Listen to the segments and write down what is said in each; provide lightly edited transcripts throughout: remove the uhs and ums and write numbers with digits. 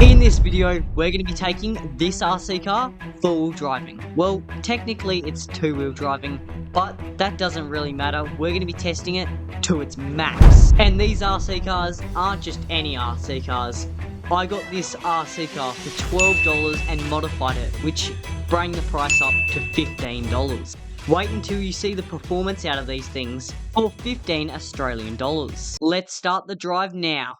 In this video, we're going to be taking this RC car four-wheel driving. Well, technically it's two-wheel driving, but that doesn't really matter. We're going to be testing it to its max. And these RC cars aren't just any RC cars. I got this RC car for $12 and modified it, which bring the price up to $15. Wait until you see the performance out of these things for 15 Australian dollars. Let's start the drive now.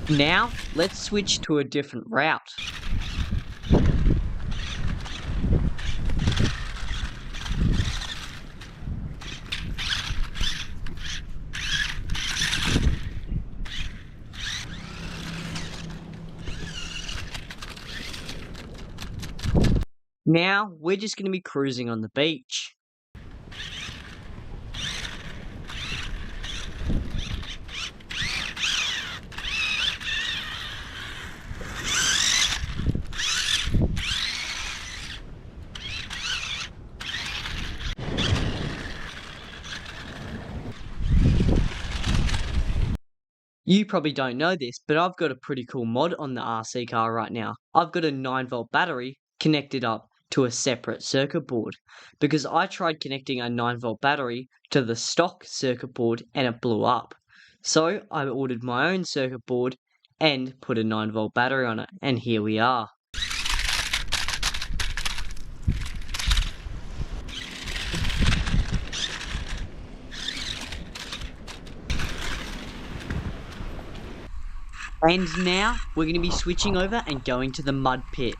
Now, let's switch to a different route. Now, we're just going to be cruising on the beach. You probably don't know this, but I've got a pretty cool mod on the RC car right now. I've got a 9-volt battery connected up to a separate circuit board, because I tried connecting a 9-volt battery to the stock circuit board and it blew up. So I ordered my own circuit board and put a 9-volt battery on it, and here we are. And now, we're going to be switching over and going to the mud pit.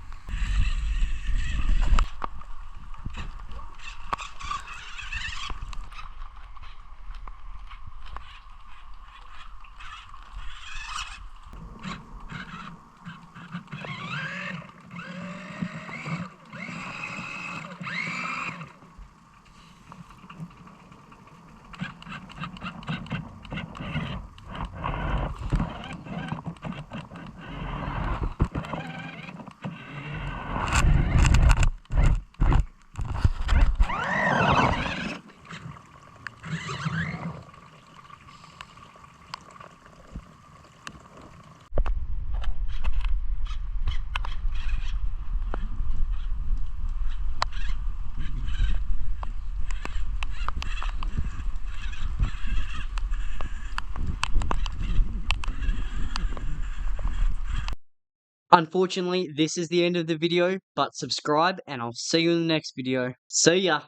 Unfortunately, this is the end of the video, but subscribe and I'll see you in the next video. See ya!